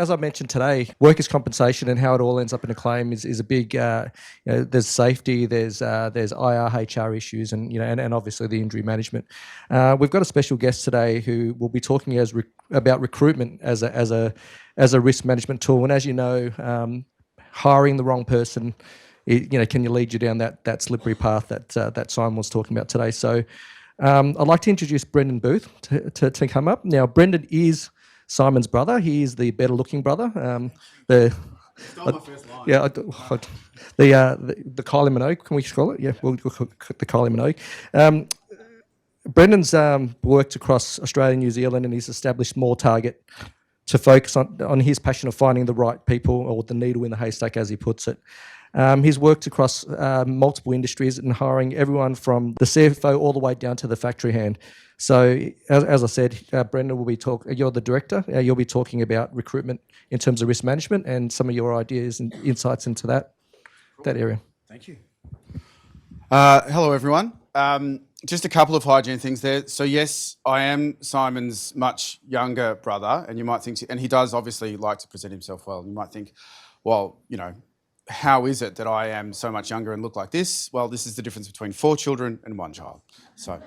as I mentioned today, workers' compensation and how it all ends up in a claim is a big. There's safety, there's IR/HR issues, and and obviously the injury management. We've got a special guest today who will be talking about recruitment as a risk management tool. And as you know, hiring the wrong person, can you lead you down that slippery path that Simon was talking about today? So I'd like to introduce Brendon Booth to come up. Now, Brendon is Simon's brother. He is the better-looking brother. Stole my first line. Yeah, the Kylie Minogue, can we call it? Yeah, we'll call it the Kylie Minogue. Brendon's worked across Australia and New Zealand, and he's established More Target to focus on his passion of finding the right people, or the needle in the haystack, as he puts it. He's worked across multiple industries and hiring everyone from the CFO all the way down to the factory hand. So, as I said, Brendon will be talking. You're the director. You'll be talking about recruitment in terms of risk management and some of your ideas and insights into that area. Thank you. Hello, everyone. Just a couple of hygiene things there. So, yes, I am Simon's much younger brother, and you might think, and he does obviously like to present himself well. You might think, well, how is it that I am so much younger and look like this? Well, this is the difference between 4 children and 1 child. So,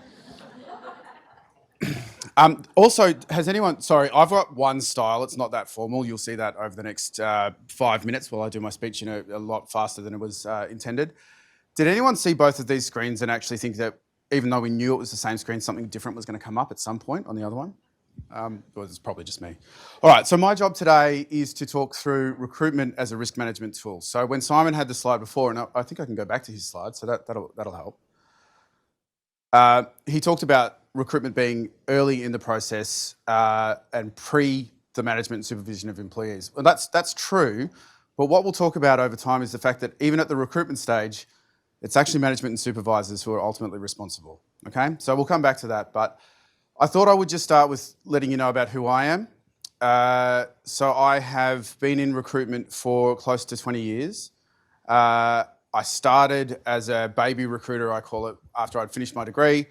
also, has anyone, sorry, I've got one style. It's not that formal. You'll see that over the next 5 minutes while I do my speech a lot faster than it was intended. Did anyone see both of these screens and actually think that even though we knew it was the same screen, something different was going to come up at some point on the other one? Well, it's probably just me. All right, so my job today is to talk through recruitment as a risk management tool. So when Simon had the slide before, and I think I can go back to his slide, so that'll help. He talked about recruitment being early in the process and pre the management and supervision of employees. Well, that's true, but what we'll talk about over time is the fact that even at the recruitment stage, it's actually management and supervisors who are ultimately responsible, okay? So we'll come back to that, but I thought I would just start with letting you know about who I am. So I have been in recruitment for close to 20 years. I started as a baby recruiter, I call it, after I'd finished my degree.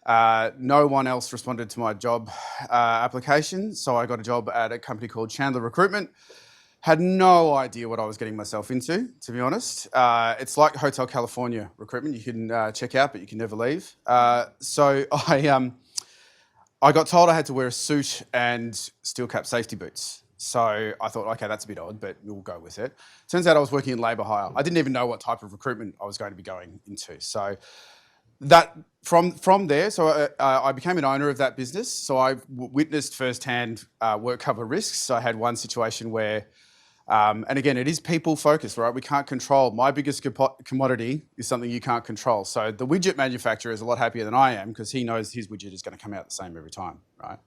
No one else responded to my job application, so I got a job at a company called Chandler Recruitment. Had no idea what I was getting myself into, to be honest. It's like Hotel California recruitment. You can check out, but you can never leave. So I got told I had to wear a suit and steel-cap safety boots. So I thought, okay, that's a bit odd, but we'll go with it. Turns out I was working in labour hire. I didn't even know what type of recruitment I was going to be going into. So that from there, so I became an owner of that business. So I witnessed firsthand work cover risks. So I had one situation where, and again, it is people focused, right? We can't control. My biggest commodity is something you can't control. So the widget manufacturer is a lot happier than I am because he knows his widget is going to come out the same every time, right?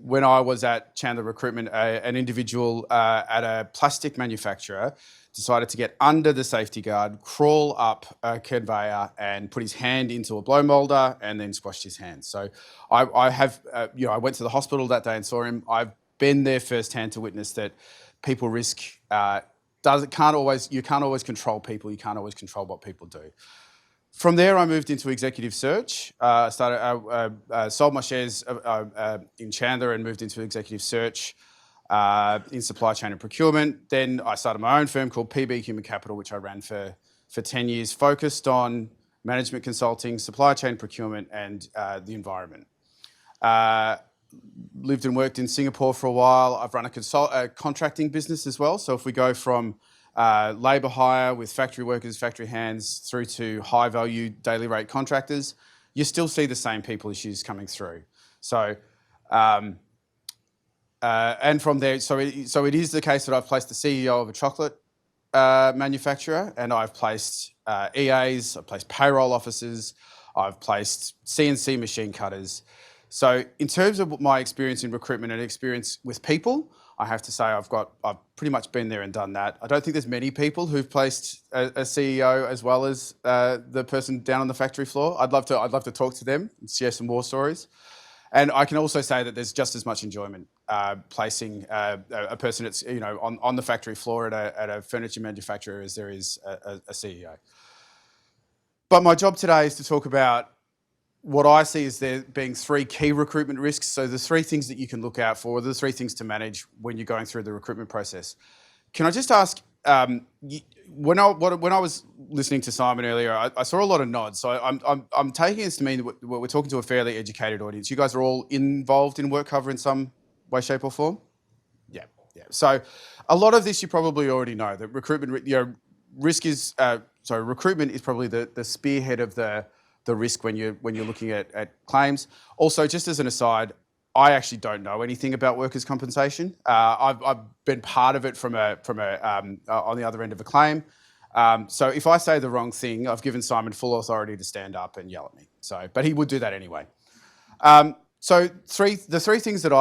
When I was at Chandler Recruitment, an individual at a plastic manufacturer decided to get under the safety guard, crawl up a conveyor and put his hand into a blow molder and then squashed his hand. So I went to the hospital that day and saw him. I've been there firsthand to witness that people risk you can't always control people. You can't always control what people do. From there, I moved into executive search. Sold my shares in Chandler and moved into executive search in supply chain and procurement. Then I started my own firm called PB Human Capital, which I ran for 10 years, focused on management consulting, supply chain procurement, and the environment. Lived and worked in Singapore for a while. I've run a contracting business as well. So if we go from labour hire with factory workers, factory hands, through to high value daily rate contractors, you still see the same people issues coming through. So, and from there, so it is the case that I've placed the CEO of a chocolate manufacturer, and I've placed EAs, I've placed payroll officers, I've placed CNC machine cutters. So in terms of my experience in recruitment and experience with people, I have to say I've pretty much been there and done that. I don't think there's many people who've placed a CEO as well as the person down on the factory floor. I'd love to talk to them and share some war stories. And I can also say that there's just as much enjoyment placing a person that's on the factory floor at a furniture manufacturer as there is a CEO. But my job today is to talk about what I see is there being three key recruitment risks. So the three things that you can look out for, the three things to manage when you're going through the recruitment process. Can I just ask, when I was listening to Simon earlier, I saw a lot of nods. So I'm taking this to mean that we're talking to a fairly educated audience. You guys are all involved in work cover in some way, shape, or form. Yeah. So a lot of this you probably already know. That recruitment, recruitment is probably the spearhead of the risk when you're looking at claims. Also, just as an aside, I actually don't know anything about workers' compensation. I've been part of it from on the other end of a claim. So if I say the wrong thing, I've given Simon full authority to stand up and yell at me. But he would do that anyway. The three things that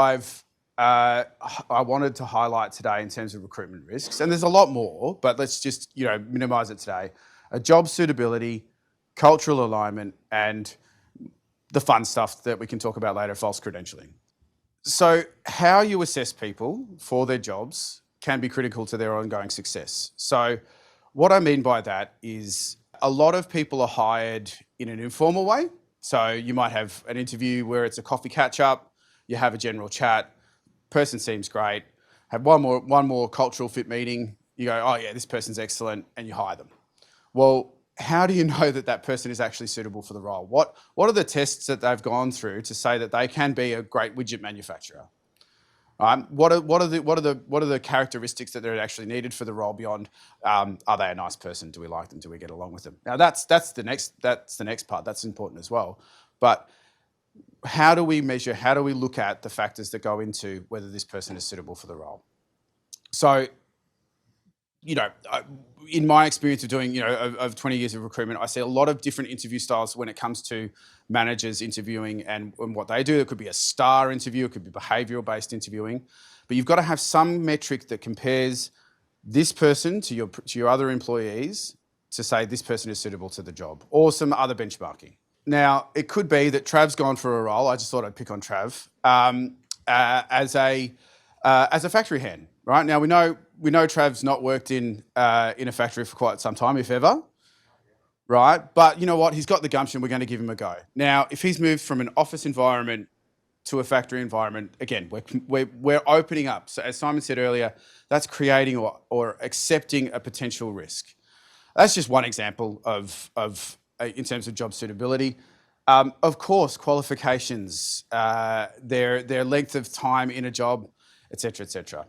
I wanted to highlight today in terms of recruitment risks, and there's a lot more, but let's just minimise it today. Job suitability, cultural alignment, and the fun stuff that we can talk about later, false credentialing. So how you assess people for their jobs can be critical to their ongoing success. So what I mean by that is a lot of people are hired in an informal way. So you might have an interview where it's a coffee catch up, you have a general chat, person seems great, have one more cultural fit meeting, you go, oh yeah, this person's excellent, and you hire them. Well, how do you know that person is actually suitable for the role? What are the tests that they've gone through to say that they can be a great widget manufacturer? What are the characteristics that are actually needed for the role beyond? Are they a nice person? Do we like them? Do we get along with them? Now that's the next part. That's important as well. But how do we measure? How do we look at the factors that go into whether this person is suitable for the role? So, in my experience of doing, of 20 years of recruitment, I see a lot of different interview styles when it comes to managers interviewing and what they do. It could be a star interview, it could be behavioural-based interviewing, but you've got to have some metric that compares this person to your other employees to say this person is suitable to the job, or some other benchmarking. Now, it could be that Trav's gone for a role. I just thought I'd pick on Trav as a factory hand. Right now, we know Trav's not worked in a factory for quite some time, if ever. Right, but you know what? He's got the gumption. We're going to give him a go. Now, if he's moved from an office environment to a factory environment, again, we're opening up. So, as Simon said earlier, that's creating or accepting a potential risk. That's just one example of in terms of job suitability. Of course, qualifications, their length of time in a job, etc., etc.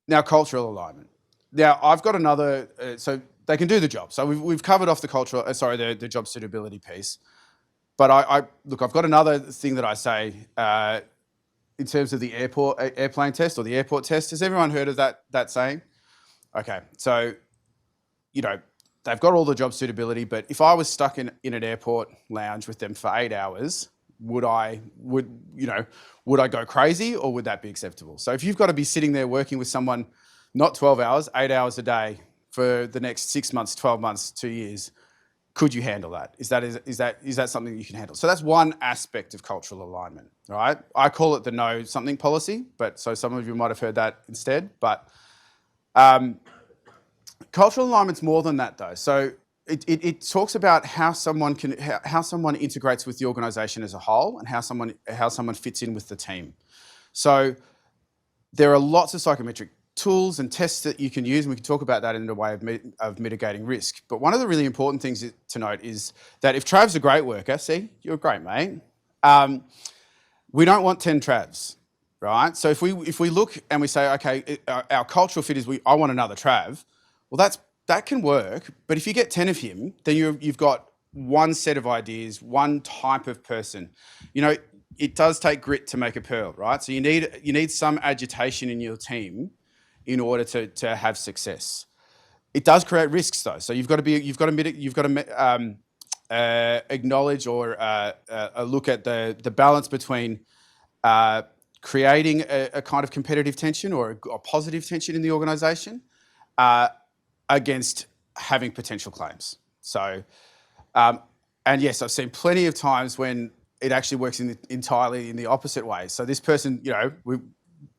Now, cultural alignment. Now, I've got another, so they can do the job. So we've covered off the job suitability piece. But I've got another thing that I say in terms of the airplane test or the airport test. Has everyone heard of that saying? Okay, so, they've got all the job suitability, but if I was stuck in an airport lounge with them for 8 hours, would I go crazy, or would that be acceptable? So if you've got to be sitting there working with someone, not 12 hours, 8 hours a day for the next 6 months, 12 months, 2 years, could you handle that? Is that something you can handle? So that's one aspect of cultural alignment, right? I call it the no something policy, but so some of you might have heard that instead. But cultural alignment's more than that, though. So it talks about how someone integrates with the organisation as a whole, and how someone fits in with the team. So there are lots of psychometric tools and tests that you can use, and we can talk about that in a way of mitigating risk. But one of the really important things to note is that if Trav's a great worker, see, you're great, mate. We don't want 10 Travs, right? So if we look and we say, okay, our cultural fit is I want another Trav. Well, that can work, but if you get 10 of him, then you've got one set of ideas, one type of person. It does take grit to make a pearl, right? So you need some agitation in your team in order to have success. It does create risks, though. So you've got to acknowledge or look at the balance between creating a kind of competitive tension or a positive tension in the organisation against having potential claims. So, and yes, I've seen plenty of times when it actually works entirely in the opposite way. So this person,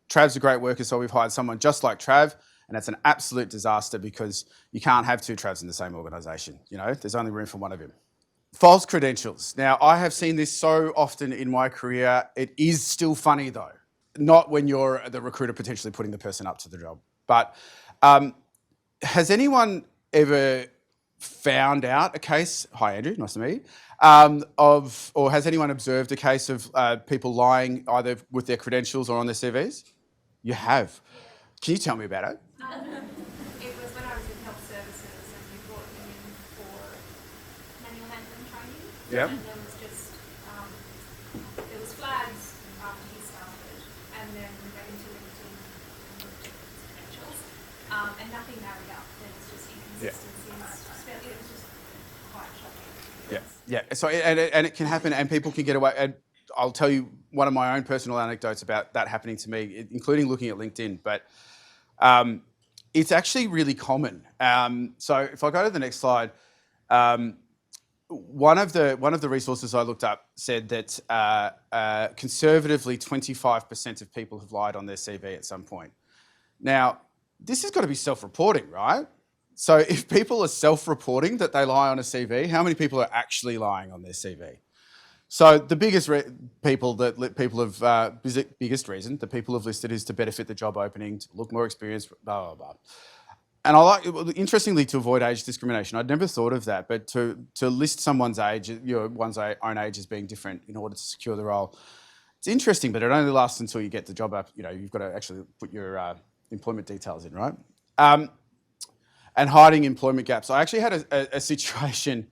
Trav's a great worker, so we've hired someone just like Trav, and that's an absolute disaster because you can't have two Travs in the same organisation. There's only room for one of him. False credentials. Now, I have seen this so often in my career. It is still funny though. Not when you're the recruiter potentially putting the person up to the job. But has anyone ever found out a case, hi Andrew, nice to meet you, or has anyone observed a case of people lying either with their credentials or on their CVs? You have. Can you tell me about it? It was when I was in health services and we brought him in for manual handling training. Yep. And there was just, there was flags after he started, and then we went into LinkedIn and looked at his credentials, and nothing married up. There was just inconsistencies. It was just quite shocking. Yeah. So and it can happen, and people can get away. And I'll tell you one of my own personal anecdotes about that happening to me, including looking at LinkedIn. But it's actually really common. So if I go to the next slide, one of the resources I looked up said that conservatively 25% of people have lied on their CV at some point. Now, this has got to be self-reporting, right? So if people are self-reporting that they lie on a CV, how many people are actually lying on their CV? So the biggest reason that people have listed is to better fit the job opening, to look more experienced, blah, blah, blah. And interestingly, to avoid age discrimination, I'd never thought of that, but to list someone's age, one's own age as being different in order to secure the role, it's interesting, but it only lasts until you get the job up. You've got to actually put your employment details in, right? And hiding employment gaps. I actually had a situation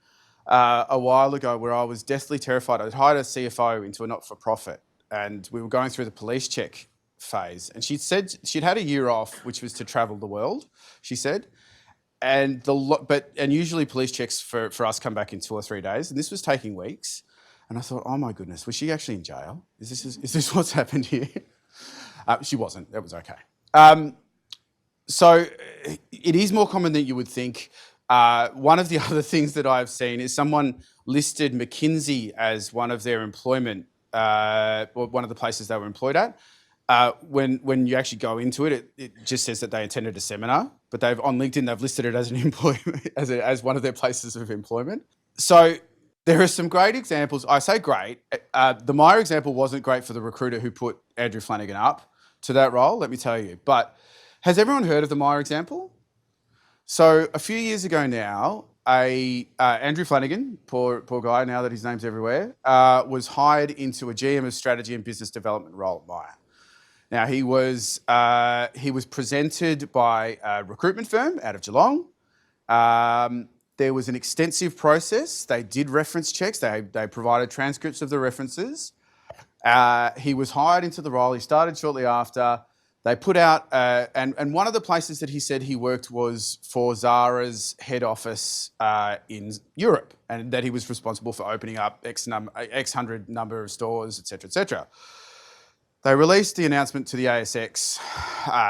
a while ago where I was deathly terrified. I'd hired a CFO into a not-for-profit, and we were going through the police check phase. And she said she'd had a year off, which was to travel the world, she said. And usually police checks for us come back in 2 or 3 days, and this was taking weeks. And I thought, oh my goodness, was she actually in jail? Is this what's happened here? She wasn't. That was okay. So it is more common than you would think. One of the other things that I've seen is someone listed McKinsey as one of their employment, or one of the places they were employed at. When you actually go into it, it just says that they attended a seminar, but on LinkedIn they've listed it as an employment as one of their places of employment. So there are some great examples. I say great. The Myer example wasn't great for the recruiter who put Andrew Flanagan up to that role, let me tell you. But has everyone heard of the Myer example? So a few years ago now, Andrew Flanagan, poor guy now that his name's everywhere, was hired into a GM of strategy and business development role at Myer. Now he was presented by a recruitment firm out of Geelong. There was an extensive process. They did reference checks. They provided transcripts of the references. He was hired into the role. He started shortly after. They put out, and one of the places that he said he worked was for Zara's head office in Europe, and that he was responsible for opening up X hundred number of stores, etc., etc. They released the announcement to the ASX,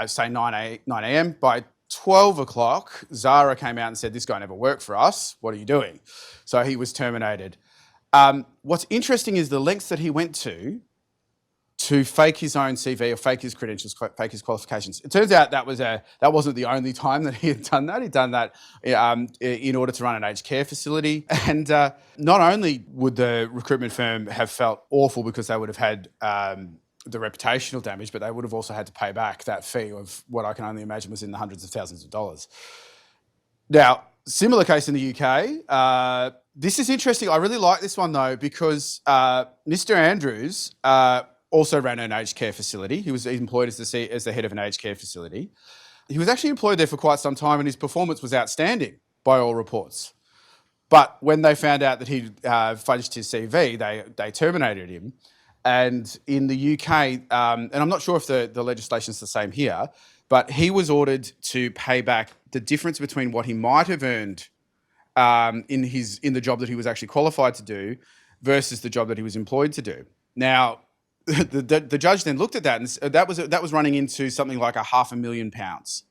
say 9 a.m. By 12 o'clock, Zara came out and said, "This guy never worked for us. What are you doing?" So he was terminated. What's interesting is the lengths that he went to fake his own CV or fake his credentials, fake his qualifications. It turns out that wasn't the only time that he had done that. He'd done that in order to run an aged care facility. And not only would the recruitment firm have felt awful because they would have had the reputational damage, but they would have also had to pay back that fee of what I can only imagine was in the hundreds of thousands of dollars. Now, similar case in the UK. This is interesting. I really like this one though because Mr. Andrews also ran an aged care facility. He was employed as the head of an aged care facility. He was actually employed there for quite some time, and his performance was outstanding by all reports. But when they found out that he'd fudged his CV, they terminated him. And in the UK, and I'm not sure if the legislation's the same here, but he was ordered to pay back the difference between what he might have earned in the job that he was actually qualified to do versus the job that he was employed to do. Now, the judge then looked at that, and that was running into something like £500,000.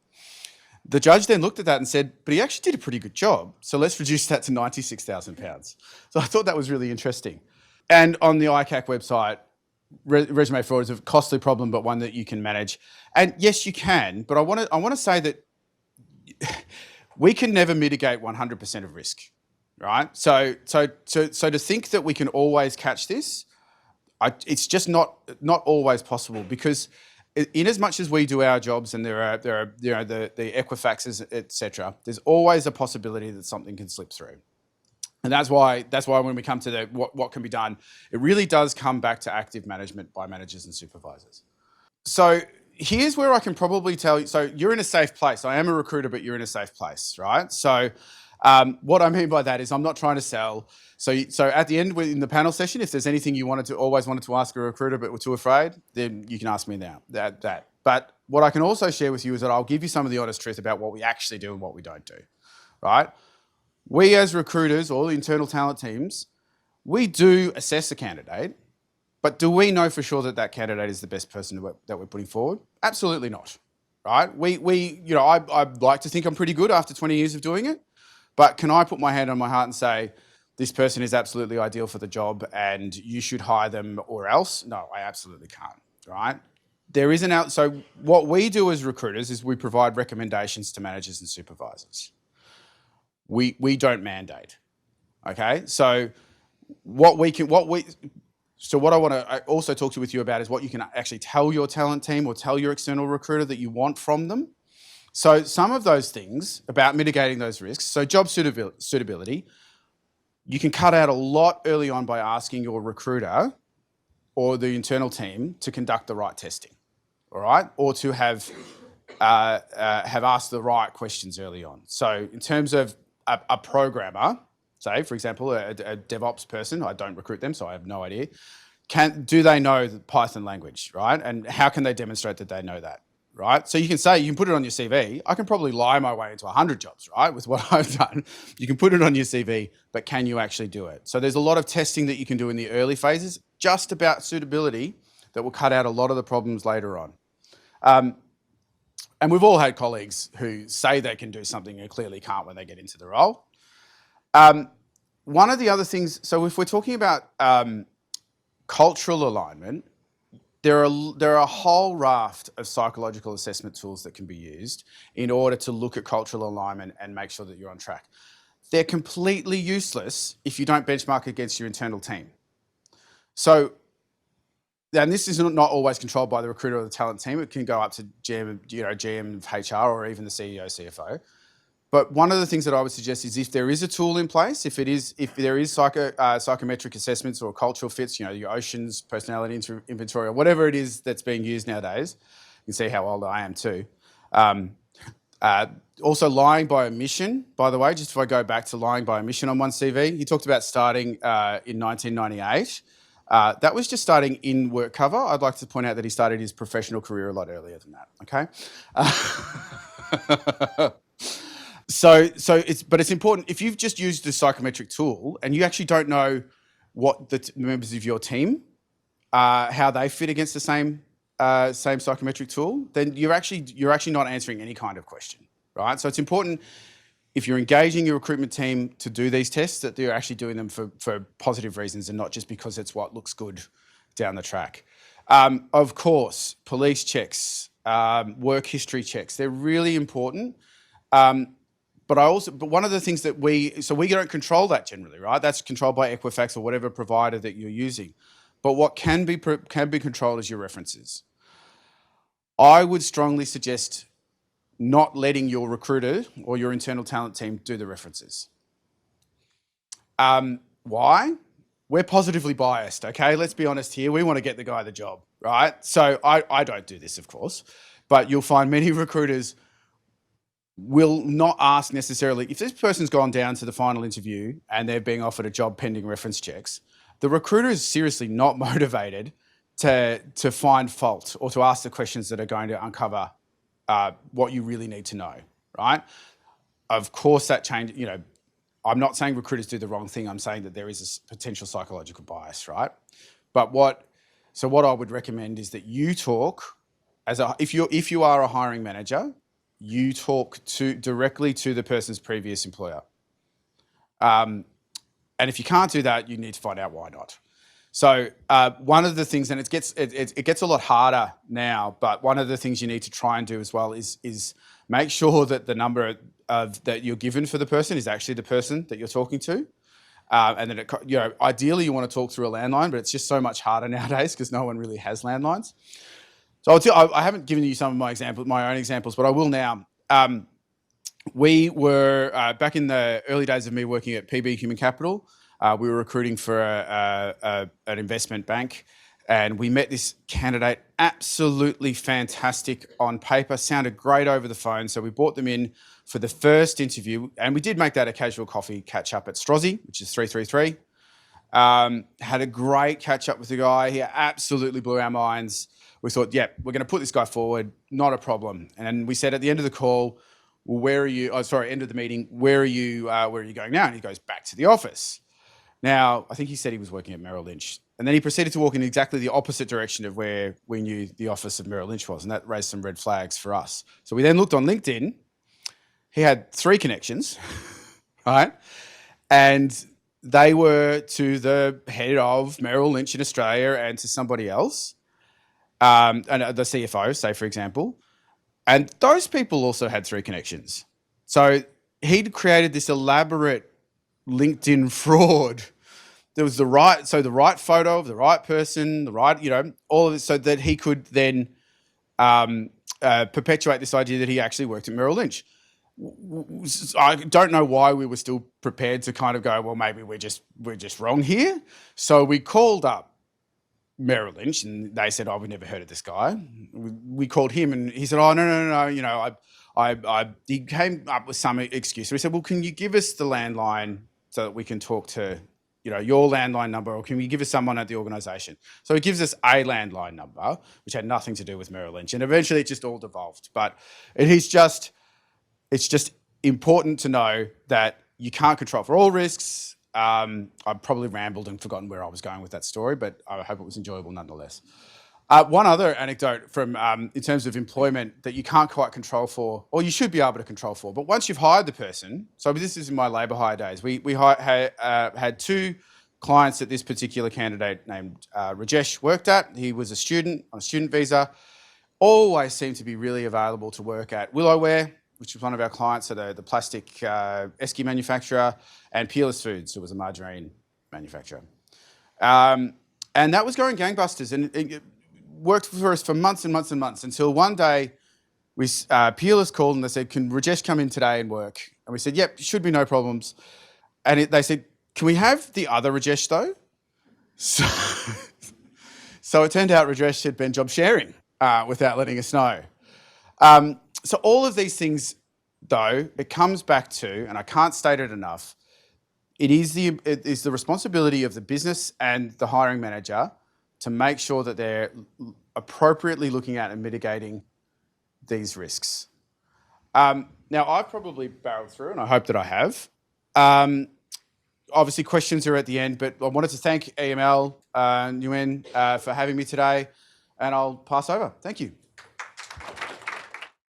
The judge then looked at that and said, "But he actually did a pretty good job, so let's reduce that to £96,000." So I thought that was really interesting. And on the ICAC website, resume fraud is a costly problem, but one that you can manage. And yes, you can. But I want to say that we can never mitigate 100% of risk. right? So to think that we can always catch this, it's just not always possible, because in as much as we do our jobs and there are the Equifaxes, etc., there's always a possibility that something can slip through. And that's why when we come to what can be done, it really does come back to active management by managers and supervisors. So here's where I can probably tell you, so you're in a safe place. I am a recruiter, but you're in a safe place, right? So what I mean by that is I'm not trying to sell. So at the end in the panel session, if there's anything you always wanted to ask a recruiter but were too afraid, then you can ask me now. But what I can also share with you is that I'll give you some of the honest truth about what we actually do and what we don't do, right? We as recruiters, or the internal talent teams, we do assess a candidate, but do we know for sure that that candidate is the best person that we're putting forward? Absolutely not, right? I'd like to think I'm pretty good after 20 years of doing it, but can I put my hand on my heart and say, this person is absolutely ideal for the job and you should hire them or else? No, I absolutely can't, right? So what we do as recruiters is we provide recommendations to managers and supervisors. We don't mandate, okay? So what I want to also talk to with you about is what you can actually tell your talent team or tell your external recruiter that you want from them. So some of those things about mitigating those risks, so job suitability, you can cut out a lot early on by asking your recruiter or the internal team to conduct the right testing, all right? Or to have asked the right questions early on. So in terms of a programmer, say, for example, a DevOps person, I don't recruit them, so I have no idea. Do they know the Python language, right? And how can they demonstrate that they know that, right? So you can put it on your CV. I can probably lie my way into 100 jobs, right, with what I've done. You can put it on your CV, but can you actually do it? So there's a lot of testing that you can do in the early phases, just about suitability, that will cut out a lot of the problems later on. And we've all had colleagues who say they can do something and clearly can't when they get into the role. One of the other things, so if we're talking about cultural alignment, there are a whole raft of psychological assessment tools that can be used in order to look at cultural alignment and make sure that you're on track. They're completely useless if you don't benchmark against your internal team. So, and this is not always controlled by the recruiter or the talent team. It can go up to GM of HR or even the CEO, CFO. But one of the things that I would suggest is if there is a tool in place, if there is psychometric assessments or cultural fits, your Oceans personality inventory or whatever it is that's being used nowadays, you can see how old I am too. Also lying by omission, by the way, just if I go back to lying by omission on one CV, he talked about starting in 1998. That was just starting in work cover. I'd like to point out that he started his professional career a lot earlier than that, okay? But it's important, if you've just used the psychometric tool and you actually don't know what the members of your team, how they fit against the same psychometric tool, then you're actually not answering any kind of question, right? So it's important, if you're engaging your recruitment team to do these tests, that they're actually doing them for positive reasons and not just because it's what looks good down the track. Of course, police checks, work history checks, they're really important. But one of the things that we don't control that generally, right? That's controlled by Equifax or whatever provider that you're using. But what can be controlled is your references. I would strongly suggest not letting your recruiter or your internal talent team do the references. Why? We're positively biased, okay? Let's be honest here. We want to get the guy the job, right? So I don't do this, of course, but you'll find many recruiters will not ask necessarily, if this person's gone down to the final interview and they're being offered a job pending reference checks, the recruiter is seriously not motivated to find fault or to ask the questions that are going to uncover what you really need to know, right? Of course that change, I'm not saying recruiters do the wrong thing. I'm saying that there is a potential psychological bias, right? But what I would recommend is that you talk if you are a hiring manager, you talk directly to the person's previous employer. And if you can't do that, you need to find out why not. So one of the things, and it gets a lot harder now, but one of the things you need to try and do as well is make sure that the number that you're given for the person is actually the person that you're talking to. And then, ideally you want to talk through a landline, but it's just so much harder nowadays because no one really has landlines. So I haven't given you some of my own examples, but I will now. We were, back in the early days of me working at PB Human Capital, we were recruiting for an investment bank, and we met this candidate, absolutely fantastic on paper, sounded great over the phone. So we brought them in for the first interview, and we did make that a casual coffee catch up at Strozzi, which is 333. Had a great catch up with the guy. He absolutely blew our minds. We thought, yeah, we're going to put this guy forward, not a problem. And then we said at the end of the call, well, where are you? Oh, sorry, end of the meeting. Where are you going now? And he goes, back to the office. Now, I think he said he was working at Merrill Lynch. And then he proceeded to walk in exactly the opposite direction of where we knew the office of Merrill Lynch was. And that raised some red flags for us. So we then looked on LinkedIn. He had 3 connections, right? And they were to the head of Merrill Lynch in Australia and to somebody else, and the CFO, say, for example. And those people also had 3 connections. So he'd created this elaborate LinkedIn fraud. There was the right photo of the right person, all of this, so that he could then perpetuate this idea that he actually worked at Merrill Lynch. I don't know why we were still prepared to kind of go, well, maybe we're just wrong here. So we called up Merrill Lynch, and they said, oh, we've never heard of this guy. We called him, and he said, oh, no. He came up with some excuse. We said, well, can you give us the landline so that we can talk to, your landline number, or can you give us someone at the organisation? So he gives us a landline number, which had nothing to do with Merrill Lynch, and eventually it just all devolved. But it's just important to know that you can't control for all risks. I probably rambled and forgotten where I was going with that story, but I hope it was enjoyable nonetheless. One other anecdote from in terms of employment that you can't quite control for, or you should be able to control for, but once you've hired the person, so this is in my labour hire days, we had 2 clients that this particular candidate named Rajesh worked at. He was a student on a student visa, always seemed to be really available to work at Willowware, which was one of our clients, so the plastic esky manufacturer, and Peerless Foods, who was a margarine manufacturer. And that was going gangbusters, and it worked for us for months and months and months, until one day Peerless called and they said, can Rajesh come in today and work? And we said, yep, should be no problems. And they said, can we have the other Rajesh though? So it turned out Rajesh had been job sharing without letting us know. So all of these things, though, it comes back to, and I can't state it enough, it is the responsibility of the business and the hiring manager to make sure that they're appropriately looking at and mitigating these risks. Now, I've probably barreled through, and I hope that I have. Obviously, questions are at the end, but I wanted to thank EML, Nguyen, for having me today, and I'll pass over. Thank you.